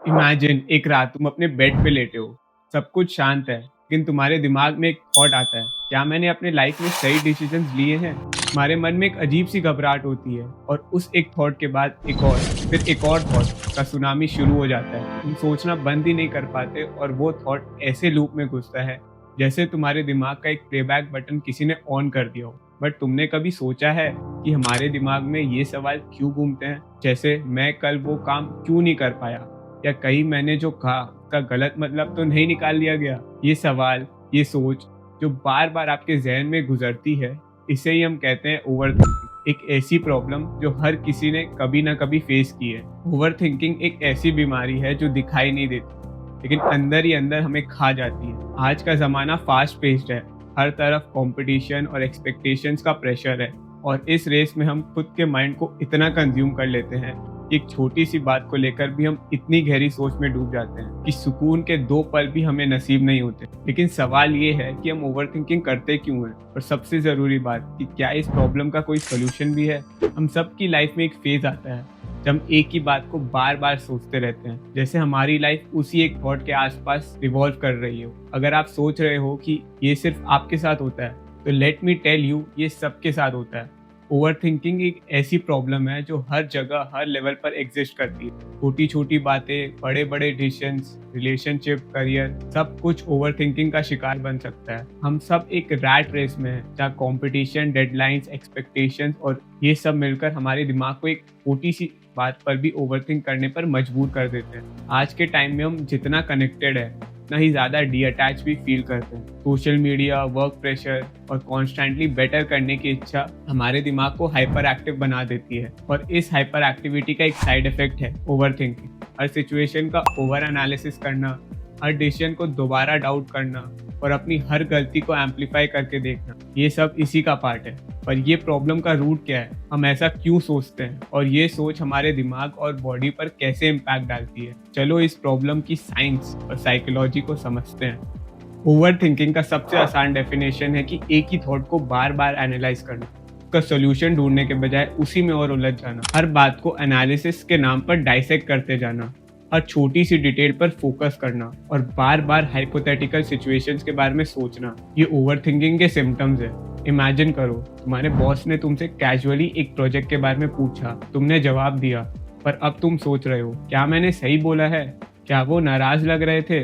Imagine एक रात तुम अपने बेड पे लेटे हो, सब कुछ शांत है, लेकिन तुम्हारे दिमाग में एक थॉट आता है, क्या मैंने अपने लाइफ में सही डिसीजंस लिए हैं? तुम्हारे मन में एक अजीब सी घबराहट होती है और उस एक थॉट के बाद एक और, फिर एक और थॉट का सुनामी शुरू हो जाता है। तुम सोचना बंद ही नहीं कर पाते और वो थॉट ऐसे लूप में घुसता है जैसे तुम्हारे दिमाग का एक प्लेबैक बटन किसी ने ऑन कर दिया हो। बट तुमने कभी सोचा है कि हमारे दिमाग में ये सवाल क्यों घूमते हैं, जैसे मैं कल वो काम क्यों नहीं कर पाया, या कहीं मैंने जो कहा उसका गलत मतलब तो नहीं निकाल लिया गया? ये सवाल, ये सोच जो बार बार आपके जहन में गुजरती है, इसे ही हम कहते हैं ओवर थिंकिंग। एक ऐसी प्रॉब्लम जो हर किसी ने कभी ना कभी फेस की है। ओवर थिंकिंग एक ऐसी बीमारी है जो दिखाई नहीं देती, लेकिन अंदर ही अंदर हमें खा जाती है। आज का ज़माना फास्ट पेस्ड है, हर तरफ कंपटीशन और एक्सपेक्टेशंस का प्रेशर है, और इस रेस में हम खुद के माइंड को इतना कंज्यूम कर लेते हैं कि एक छोटी सी बात को लेकर भी हम इतनी गहरी सोच में डूब जाते हैं कि सुकून के 2 पल भी हमें नसीब नहीं होते। लेकिन सवाल ये है कि हम ओवर थिंकिंग करते क्यों हैं, और सबसे ज़रूरी बात कि क्या इस प्रॉब्लम का कोई सोल्यूशन भी है? हम सब की लाइफ में एक फेज आता है जब हम एक ही बात को बार बार सोचते रहते हैं, जैसे हमारी लाइफ उसी एक थॉट के आसपास रिवॉल्व कर रही हो। अगर आप सोच रहे हो कि ये सिर्फ आपके साथ होता है, तो लेट मी टेल यू, ये सबके साथ होता है। ओवर थिंकिंग एक ऐसी प्रॉब्लम है जो हर जगह हर लेवल पर एग्जिस्ट करती है। छोटी छोटी बातें, बड़े बड़े डिसीजंस, रिलेशनशिप, करियर, सब कुछ ओवर थिंकिंग का शिकार बन सकता है। हम सब एक रैट रेस में हैं जहाँ कंपटीशन, डेडलाइंस, एक्सपेक्टेशंस और ये सब मिलकर हमारे दिमाग को एक छोटी सी बात पर भी ओवरथिंक करने पर मजबूर कर देते हैं। आज के टाइम में हम जितना कनेक्टेड है, उतना ही ज़्यादा डीअटैच भी फील करते हैं। सोशल मीडिया, वर्क प्रेशर और कॉन्स्टेंटली बेटर करने की इच्छा हमारे दिमाग को हाइपर एक्टिव बना देती है, और इस हाइपर एक्टिविटी का एक साइड इफेक्ट है ओवर थिंकिंग। हर सिचुएशन का ओवर एनालिसिस करना, हर डिसीजन को दोबारा डाउट करना और अपनी हर गलती को एम्पलीफाई करके देखना, ये सब इसी का पार्ट है। पर ये प्रॉब्लम का रूट क्या है, हम ऐसा क्यों सोचते हैं, और ये सोच हमारे दिमाग और बॉडी पर कैसे इम्पैक्ट डालती है? चलो इस प्रॉब्लम की साइंस और साइकोलॉजी को समझते हैं। ओवर थिंकिंग का सबसे आसान डेफिनेशन है कि एक ही थॉट को बार बार एनालाइज करना, उसका सोल्यूशन ढूंढने के बजाय उसी में और उलझ जाना, हर बात को एनालिसिस के नाम पर डाइसेक्ट करते जाना, हर छोटी सी डिटेल पर फोकस करना और बार बार हाइपोथेटिकल सिचुएशंस के बारे में सोचना, ये ओवर थिंकिंग के सिम्टम्स है। इमेजिन करो, तुम्हारे बॉस ने तुमसे कैजुअली एक प्रोजेक्ट के बारे में पूछा, तुमने जवाब दिया, पर अब तुम सोच रहे हो, क्या मैंने सही बोला है? क्या वो नाराज लग रहे थे?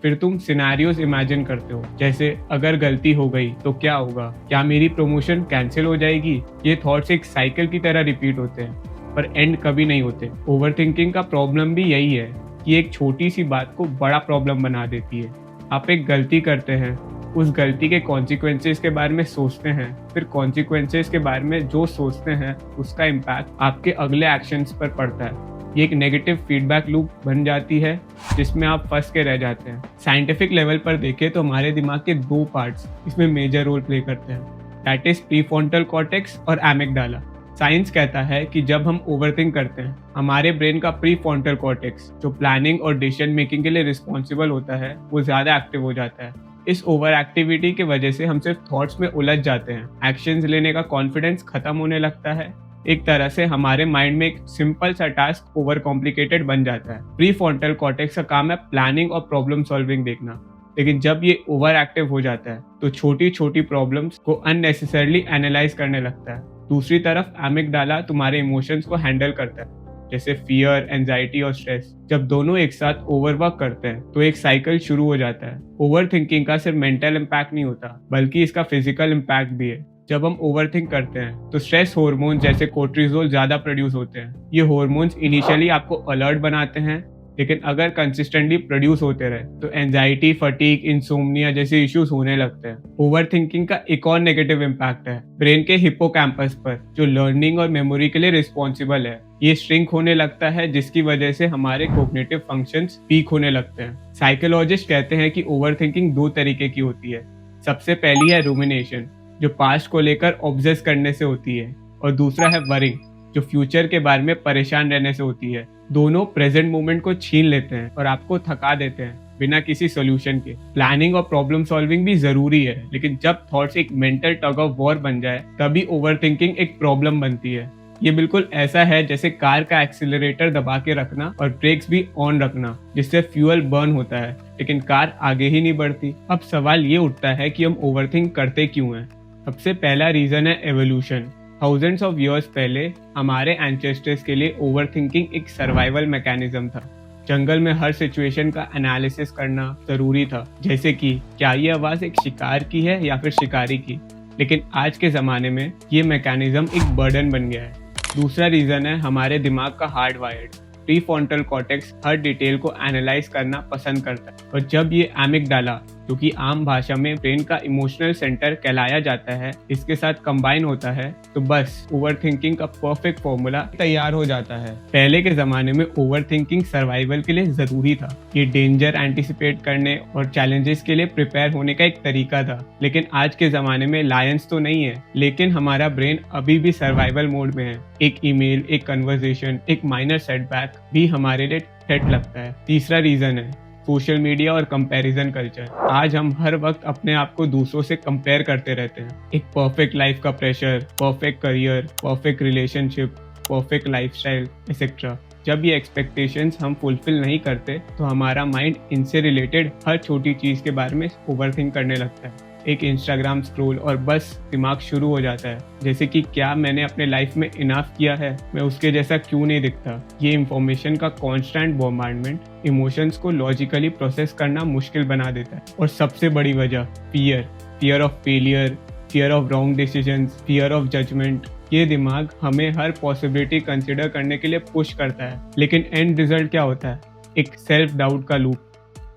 फिर तुम सिनेरियोज इमेजिन करते हो, जैसे अगर गलती हो गई तो क्या होगा, क्या मेरी प्रमोशन कैंसिल हो जाएगी? ये थॉट्स एक साइकिल की तरह रिपीट होते हैं, पर एंड कभी नहीं होते। ओवर थिंकिंग का प्रॉब्लम भी यही है कि एक छोटी सी बात को बड़ा प्रॉब्लम बना देती है। आप एक गलती करते हैं, उस गलती के कॉन्सिक्वेंसेस के बारे में सोचते हैं, फिर कॉन्सिक्वेंसेस के बारे में जो सोचते हैं उसका इम्पैक्ट आपके अगले एक्शंस पर पड़ता है। ये एक नेगेटिव फीडबैक लूप बन जाती है जिसमें आप फंस के रह जाते हैं। साइंटिफिक लेवल पर देखें तो हमारे दिमाग के 2 पार्ट्स इसमें मेजर रोल प्ले करते हैं, दैट इज प्रीफ्रंटल कॉर्टेक्स और एमिगडाला। साइंस कहता है कि जब हम ओवरथिंक करते हैं, हमारे ब्रेन का प्रीफ्रंटल कॉर्टेक्स, जो प्लानिंग और डिसीजन मेकिंग के लिए रिस्पॉन्सिबल होता है, वो ज़्यादा एक्टिव हो जाता है। इस ओवर एक्टिविटी की वजह से हम सिर्फ थॉट्स में उलझ जाते हैं, एक्शंस लेने का कॉन्फिडेंस खत्म होने लगता है। एक तरह से हमारे माइंड में एक सिंपल सा टास्क ओवर कॉम्प्लिकेटेड बन जाता है। प्रीफ्रंटल कॉर्टेक्स का काम है प्लानिंग और प्रॉब्लम सॉल्विंग देखना, लेकिन जब ये ओवर एक्टिव हो जाता है तो छोटी छोटी प्रॉब्लम्स को अननेसेसरली एनालाइज करने लगता है। दूसरी तरफ एमिगडाला तुम्हारे इमोशंस को हैंडल करता है, जैसे फियर, एंजाइटी और स्ट्रेस। जब दोनों एक साथ ओवरवर्क करते हैं तो एक साइकिल शुरू हो जाता है। ओवर थिंकिंग का सिर्फ मेंटल इम्पैक्ट नहीं होता, बल्कि इसका फिजिकल इम्पैक्ट भी है। जब हम ओवरथिंक करते हैं तो स्ट्रेस हार्मोन जैसे कोर्टिसोल ज्यादा प्रोड्यूस होते हैं। ये हार्मोन्स इनिशियली आपको अलर्ट बनाते हैं, लेकिन अगर कंसिस्टेंटली प्रोड्यूस होते रहे तो एंजाइटी, फटीग, इंसोम्निया जैसे इश्यूज होने लगते हैं। ओवरथिंकिंग का एक और नेगेटिव इम्पैक्ट है ब्रेन के हिप्पोकैम्पस पर, जो लर्निंग और मेमोरी के लिए रिस्पॉन्सिबल है। ये श्रिंक होने लगता है, जिसकी वजह से हमारे कोग्निटिव फंक्शंस वीक होने लगते हैं। साइकोलॉजिस्ट कहते हैं कि ओवरथिंकिंग 2 तरीके की होती है। सबसे पहली है रूमिनेशन, जो पास्ट को लेकर ऑब्सेस करने से होती है, और दूसरा है वरिंग, जो फ्यूचर के बारे में परेशान रहने से होती है। दोनों प्रेजेंट मोमेंट को छीन लेते हैं और आपको थका देते हैं बिना किसी सोल्यूशन के। प्लानिंग और प्रॉब्लम सॉल्विंग भी जरूरी है, लेकिन जब थॉट्स एक मेंटल टग ऑफ वॉर बन जाए, तभी ओवरथिंकिंग एक प्रॉब्लम बनती है। ये बिल्कुल ऐसा है जैसे कार का एक्सीलरेटर दबा के रखना और ब्रेक्स भी ऑन रखना, जिससे फ्यूल बर्न होता है लेकिन कार आगे ही नहीं बढ़ती। अब सवाल ये उठता है कि हम ओवरथिंक करते क्यों हैं। सबसे पहला रीजन है एवोल्यूशन। थाउजेंड्स ऑफ इयर्स पहले हमारे एंसेस्टर्स के लिए ओवरथिंकिंग एक सर्वाइवल मैकेनिज्म था। जंगल में हर सिचुएशन का एनालिसिस करना जरूरी था, जैसे कि क्या ये आवाज एक शिकार की है या फिर शिकारी की। लेकिन आज के ज़माने में ये मैकेनिज्म एक बर्डन बन गया है। दूसरा रीज़न है हमारे दिमाग का हार्ड वायर्ड। प्रीफ्रंटल कॉर्टेक्स हर डिटेल को एनालाइज करना पसंद करता है, और जब ये एमिगडाला, जो कि आम भाषा में ब्रेन का इमोशनल सेंटर कहलाया जाता है, इसके साथ कंबाइन होता है तो बस ओवरथिंकिंग का परफेक्ट फॉर्मूला तैयार हो जाता है। पहले के ज़माने में ओवरथिंकिंग सर्वाइवल के लिए ज़रूरी था। ये डेंजर एंटिसिपेट करने और चैलेंजेस के लिए प्रिपेयर होने का एक तरीका था। लेकिन आज के ज़माने में लायंस तो नहीं है, लेकिन हमारा ब्रेन अभी भी सर्वाइवल मोड में है। एक ईमेल, एक कन्वर्सेशन, एक माइनर सेटबैक भी हमारे लिए थ्रेट लगता है। तीसरा रीज़न है सोशल मीडिया और कंपैरिजन कल्चर। आज हम हर वक्त अपने आप को दूसरों से कंपेयर करते रहते हैं। एक परफेक्ट लाइफ का pressure, perfect career, perfect relationship, perfect lifestyle etcetera. जब ये एक्सपेक्टेशंस हम फुलफिल नहीं करते तो हमारा माइंड इनसे रिलेटेड हर छोटी चीज़ के बारे में ओवरथिंक करने लगता है। एक इंस्टाग्राम स्क्रॉल और बस दिमाग शुरू हो जाता है, जैसे कि क्या मैंने अपने लाइफ में इनफ किया है, मैं उसके जैसा क्यों नहीं दिखता। ये इंफॉर्मेशन का कॉन्स्टेंट बॉम्बार्डमेंट इमोशंस को लॉजिकली प्रोसेस करना मुश्किल बना देता है। और सबसे बड़ी वजह fear of failure, fear of wrong decisions, fear of judgment. ये दिमाग हमें हर पॉसिबिलिटी कंसिडर करने के लिए पुश करता है, लेकिन एंड रिजल्ट क्या होता है? एक सेल्फ डाउट का लूप।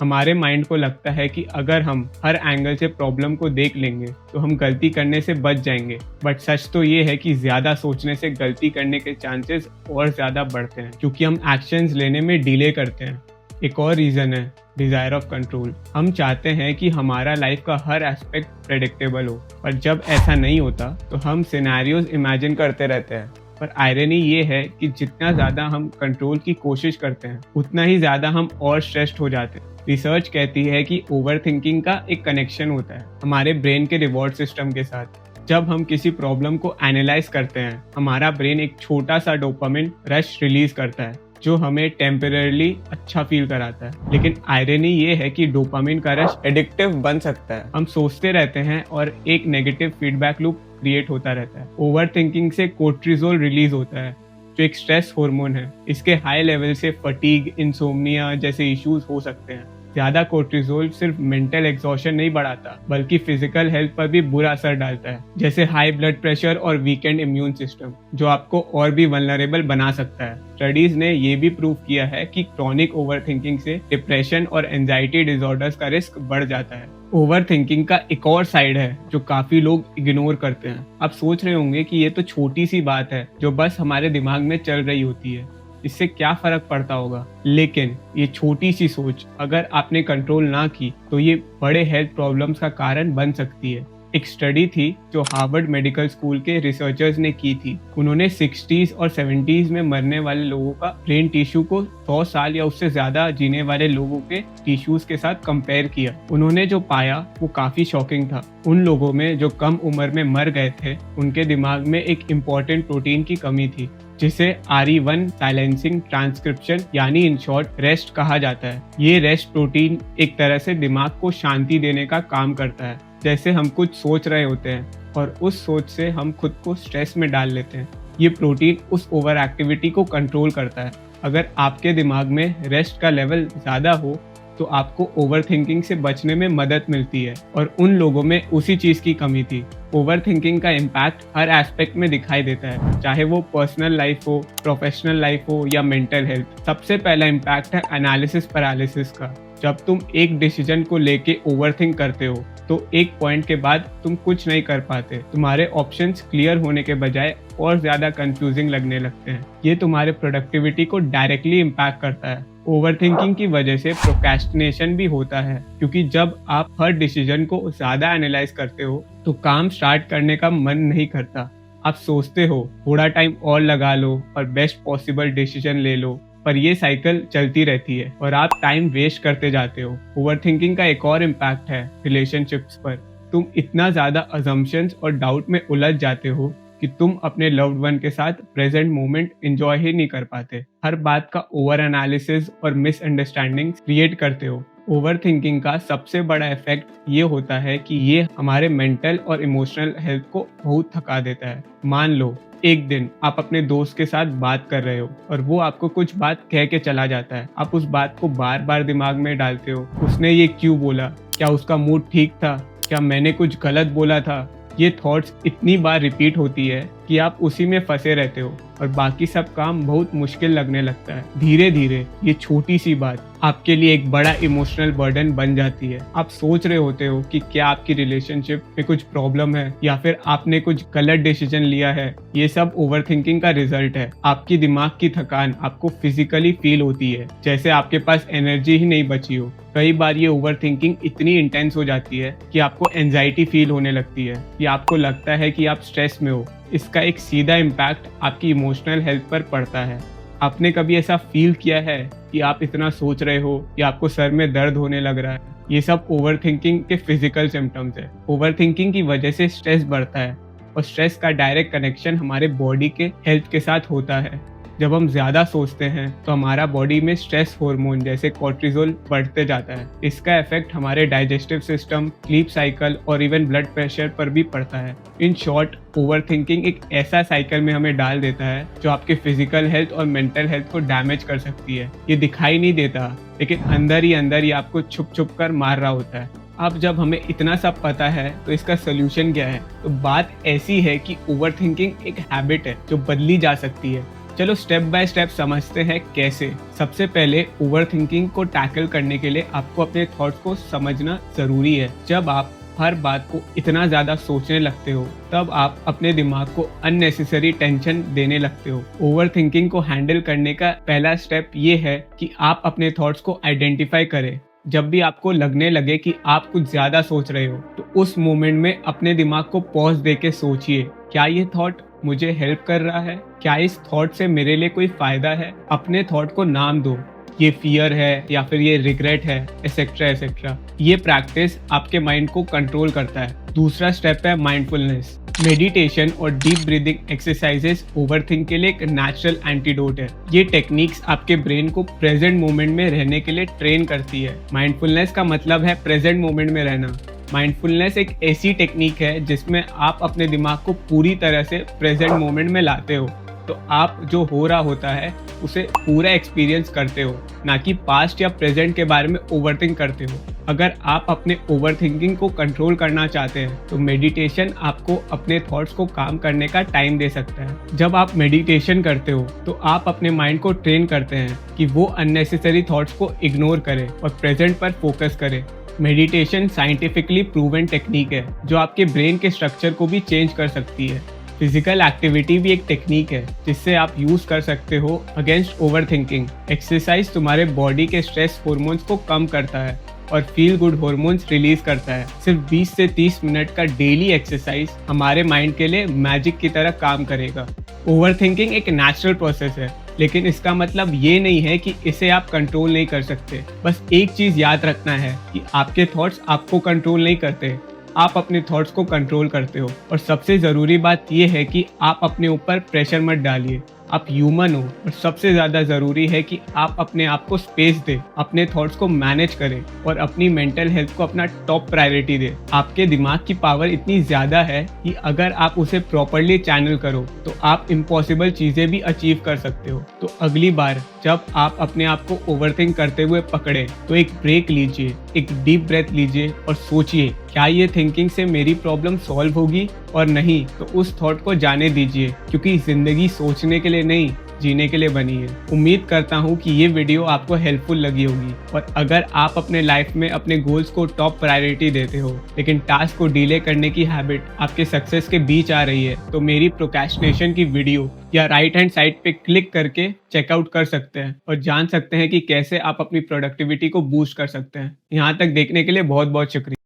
हमारे माइंड को लगता है कि अगर हम हर एंगल से प्रॉब्लम को देख लेंगे तो हम गलती करने से बच जाएंगे। बट सच तो ये है कि ज़्यादा सोचने से गलती करने के चांसेस और ज़्यादा बढ़ते हैं, क्योंकि हम एक्शंस लेने में डिले करते हैं। एक और रीज़न है डिज़ायर ऑफ कंट्रोल। हम चाहते हैं कि हमारा लाइफ का हर एस्पेक्ट प्रेडिक्टेबल हो, पर जब ऐसा नहीं होता तो हम सिनेरियोज इमेजिन करते रहते हैं। पर आयरनी ये है कि जितना ज़्यादा हम कंट्रोल की कोशिश करते हैं, उतना ही ज़्यादा हम और स्ट्रेस्ड हो जाते हैं। रिसर्च कहती है कि ओवरथिंकिंग का एक कनेक्शन होता है हमारे ब्रेन के रिवॉर्ड सिस्टम के साथ। जब हम किसी प्रॉब्लम को एनालाइज करते हैं, हमारा ब्रेन एक छोटा सा डोपामिन रश रिलीज करता है, जो हमें टेम्पररीली अच्छा फील कराता है। लेकिन आयरनी ये है कि डोपामिन का रश एडिक्टिव बन सकता है। हम सोचते रहते हैं और एक नेगेटिव फीडबैक लूप क्रिएट होता रहता है। ओवरथिंकिंग से कोर्टिसोल रिलीज होता है, जो एक स्ट्रेस हार्मोन है। इसके हाई लेवल से फटीग, इंसोम्निया जैसे इश्यूज हो सकते हैं। ज्यादा कोर्टिसोल सिर्फ मेंटल एग्जॉशन नहीं बढ़ाता, बल्कि फिजिकल हेल्थ पर भी बुरा असर डालता है, जैसे हाई ब्लड प्रेशर और वीकेंड इम्यून सिस्टम, जो आपको और भी वल्नरेबल बना सकता है। स्टडीज ने ये भी प्रूव किया है कि क्रॉनिक ओवरथिंकिंग से डिप्रेशन और एंजाइटी डिसऑर्डर्स का रिस्क बढ़ जाता है। ओवरथिंकिंग का एक और साइड है जो काफी लोग इग्नोर करते हैं। आप सोच रहे होंगे कि ये तो छोटी सी बात है जो बस हमारे दिमाग में चल रही होती है, इससे क्या फर्क पड़ता होगा। लेकिन ये छोटी सी सोच अगर आपने कंट्रोल ना की तो ये बड़े हेल्थ प्रॉब्लम्स का कारण बन सकती है। एक स्टडी थी जो हार्वर्ड मेडिकल स्कूल के रिसर्चर्स ने की थी। उन्होंने 60s और 70s में मरने वाले लोगों का ब्रेन टिश्यू को 100 साल या उससे ज्यादा जीने वाले लोगों के टिश्यूज के साथ कंपेयर किया। उन्होंने जो पाया वो काफी शॉकिंग था। उन लोगों में जो कम उम्र में मर गए थे, उनके दिमाग में एक इम्पॉर्टेंट प्रोटीन की कमी थी, जिसे RE1 साइलेंसिंग ट्रांसक्रिप्शन यानी इन शॉर्ट रेस्ट कहा जाता है। ये रेस्ट प्रोटीन एक तरह से दिमाग को शांति देने का काम करता है। जैसे हम कुछ सोच रहे होते हैं और उस सोच से हम खुद को स्ट्रेस में डाल लेते हैं, ये प्रोटीन उस ओवर एक्टिविटी को कंट्रोल करता है। अगर आपके दिमाग में रेस्ट का लेवल ज़्यादा हो तो आपको ओवरथिंकिंग से बचने में मदद मिलती है, और उन लोगों में उसी चीज़ की कमी थी। ओवरथिंकिंग का इम्पैक्ट हर एस्पेक्ट में दिखाई देता है, चाहे वो पर्सनल लाइफ हो, प्रोफेशनल लाइफ हो या मेंटल हेल्थ। सबसे पहला इम्पैक्ट है एनालिसिस पैरालिसिस का। जब तुम एक डिसीजन को लेके ओवरथिंक करते हो तो एक पॉइंट के बाद तुम कुछ नहीं कर पाते। तुम्हारे ऑप्शंस क्लियर होने के बजाय और ज्यादा कंफ्यूजिंग लगने लगते हैं। ये तुम्हारे प्रोडक्टिविटी को डायरेक्टली इम्पैक्ट करता है। ओवरथिंकिंग की वजह से प्रोक्रेस्टिनेशन भी होता है, क्योंकि जब आप हर डिसीजन को ज्यादा एनालाइज करते हो तो काम स्टार्ट करने का मन नहीं करता। आप सोचते हो थोड़ा टाइम और लगा लो और बेस्ट पॉसिबल डिसीजन ले लो, पर ये साइकिल चलती रहती है और आप टाइम वेस्ट करते जाते हो। ओवरथिंकिंग का एक और इम्पैक्ट है रिलेशनशिप्स पर। तुम इतना ज्यादा अजम्पशंस और डाउट में उलझ जाते हो कि तुम अपने लव्ड वन के साथ प्रेजेंट मोमेंट एंजॉय ही नहीं कर पाते, हर बात का ओवर एनालिसिस और मिसअंडरस्टैंडिंग क्रिएट करते हो। ओवर थिंकिंग का सबसे बड़ा इफेक्ट ये होता है कि ये हमारे मेंटल और इमोशनल हेल्थ को बहुत थका देता है। मान लो एक दिन आप अपने दोस्त के साथ बात कर रहे हो और वो आपको कुछ बात कह के चला जाता है। आप उस बात को बार बार दिमाग में डालते हो, उसने ये क्यों बोला, क्या उसका मूड ठीक था, क्या मैंने कुछ गलत बोला था। ये थॉट्स इतनी बार रिपीट होती है कि आप उसी में फंसे रहते हो और बाकी सब काम बहुत मुश्किल लगने लगता है। धीरे धीरे ये छोटी सी बात आपके लिए एक बड़ा इमोशनल बर्डन बन जाती है। आप सोच रहे होते हो कि क्या आपकी रिलेशनशिप में कुछ प्रॉब्लम है या फिर आपने कुछ गलत डिसीजन लिया है। ये सब ओवरथिंकिंग का रिजल्ट है। आपकी दिमाग की थकान आपको फिजिकली फील होती है, जैसे आपके पास एनर्जी ही नहीं बची हो। कई बार ये ओवरथिंकिंग इतनी इंटेंस हो जाती है कि आपको एंजाइटी फील होने लगती है या आपको लगता है कि आप स्ट्रेस में हो। इसका एक सीधा इम्पैक्ट आपकी इमोशनल हेल्थ पर पड़ता है। आपने कभी ऐसा फील किया है कि आप इतना सोच रहे हो या आपको सर में दर्द होने लग रहा है? ये सब ओवरथिंकिंग के फिजिकल सिम्टम्स है। ओवरथिंकिंग की वजह से स्ट्रेस बढ़ता है और स्ट्रेस का डायरेक्ट कनेक्शन हमारे बॉडी के हेल्थ के साथ होता है। जब हम ज़्यादा सोचते हैं तो हमारा बॉडी में स्ट्रेस हार्मोन जैसे कॉर्टिसोल बढ़ते जाता है। इसका इफेक्ट हमारे डाइजेस्टिव सिस्टम, स्लीप साइकिल और इवन ब्लड प्रेशर पर भी पड़ता है। इन शॉर्ट, ओवरथिंकिंग एक ऐसा साइकिल में हमें डाल देता है जो आपके फिजिकल हेल्थ और मेंटल हेल्थ को डैमेज कर सकती है। ये दिखाई नहीं देता, लेकिन अंदर ही आपको छुप छुप कर मार रहा होता है। अब जब हमें इतना सब पता है तो इसका सोल्यूशन क्या है? तो बात ऐसी है कि ओवरथिंकिंग एक हैबिट है जो बदली जा सकती है। चलो स्टेप बाय स्टेप समझते हैं कैसे। सबसे पहले ओवरथिंकिंग को टैकल करने के लिए आपको अपने थॉट्स को समझना जरूरी है। जब आप हर बात को इतना ज़्यादा सोचने लगते हो तब आप अपने दिमाग को अननेसेसरी टेंशन देने लगते हो। ओवरथिंकिंग को हैंडल करने का पहला स्टेप ये है कि आप अपने थॉट्स को आइडेंटिफाई करें। जब भी आपको लगने लगे कि आप कुछ ज़्यादा सोच रहे हो तो उस मोमेंट में अपने दिमाग को पॉज दे के सोचिए, क्या ये थॉट मुझे हेल्प कर रहा है? क्या इस थॉट से मेरे लिए कोई फायदा है? अपने थॉट को नाम दो, ये फियर है या फिर ये रिग्रेट है, एसेट्रा एसेट्रा। ये प्रैक्टिस आपके माइंड को कंट्रोल करता है। दूसरा स्टेप है माइंडफुलनेस। मेडिटेशन और डीप ब्रीदिंग एक्सरसाइजेस ओवरथिंक के लिए एक नेचुरल एंटीडोट है। ये टेक्निक्स आपके ब्रेन को प्रेजेंट मोमेंट में रहने के लिए ट्रेन करती है। माइंडफुलनेस का मतलब है प्रेजेंट मोमेंट में रहना। माइंडफुलनेस एक ऐसी टेक्निक है जिसमें आप अपने दिमाग को पूरी तरह से प्रेजेंट मोमेंट में लाते हो। तो आप जो हो रहा होता है उसे पूरा एक्सपीरियंस करते हो, ना कि पास्ट या प्रेजेंट के बारे में ओवरथिंक करते हो। अगर आप अपने ओवरथिंकिंग को कंट्रोल करना चाहते हैं तो मेडिटेशन आपको अपने थॉट्स को काम करने का टाइम दे सकता है। जब आप मेडिटेशन करते हो तो आप अपने माइंड को ट्रेन करते हैं कि वो अननेसेसरी थॉट्स को इग्नोर करे और प्रेजेंट पर फोकस करे। मेडिटेशन साइंटिफिकली प्रूवन टेक्निक है जो आपके ब्रेन के स्ट्रक्चर को भी चेंज कर सकती है। फिजिकल एक्टिविटी भी एक टेक्निक है जिससे आप यूज कर सकते हो अगेंस्ट ओवरथिंकिंग। एक्सरसाइज तुम्हारे बॉडी के स्ट्रेस हार्मोन्स को कम करता है और फील गुड हार्मोन्स रिलीज करता है। सिर्फ 20 से 30 मिनट का डेली एक्सरसाइज हमारे माइंड के लिए मैजिक की तरह काम करेगा। ओवरथिंकिंग एक नेचुरल प्रोसेस है, लेकिन इसका मतलब ये नहीं है कि इसे आप कंट्रोल नहीं कर सकते। बस एक चीज याद रखना है कि आपके थॉट्स आपको कंट्रोल नहीं करते, आप अपने थॉट्स को कंट्रोल करते हो। और सबसे ज़रूरी बात यह है कि आप अपने ऊपर प्रेशर मत डालिए। आप ह्यूमन हो और सबसे ज़्यादा ज़रूरी है कि आप अपने आप को स्पेस दें, अपने थॉट्स को मैनेज करें और अपनी मेंटल हेल्थ को अपना टॉप प्रायोरिटी दें। आपके दिमाग की पावर इतनी ज़्यादा है कि अगर आप उसे प्रॉपरली चैनल करो तो आप इम्पॉसिबल चीज़ें भी अचीव कर सकते हो। तो अगली बार जब आप अपने आप को ओवरथिंक करते हुए पकड़े तो एक ब्रेक लीजिए, एक डीप ब्रेथ लीजिए और सोचिए, क्या ये थिंकिंग से मेरी प्रॉब्लम सॉल्व होगी? और नहीं तो उस थॉट को जाने दीजिए, क्योंकि जिंदगी सोचने के लिए नहीं, जीने के लिए बनी है। उम्मीद करता हूँ कि ये वीडियो आपको हेल्पफुल लगी होगी। और अगर आप अपने लाइफ में अपने गोल्स को टॉप प्रायोरिटी देते हो लेकिन टास्क को डिले करने की हैबिट आपके सक्सेस के बीच आ रही है तो मेरी प्रोक्रेस्टिनेशन की वीडियो या राइट हैंड साइड पे क्लिक करके चेकआउट कर सकते हैं और जान सकते हैं कि कैसे आप अपनी प्रोडक्टिविटी को बूस्ट कर सकते हैं। यहाँ तक देखने के लिए बहुत बहुत शुक्रिया।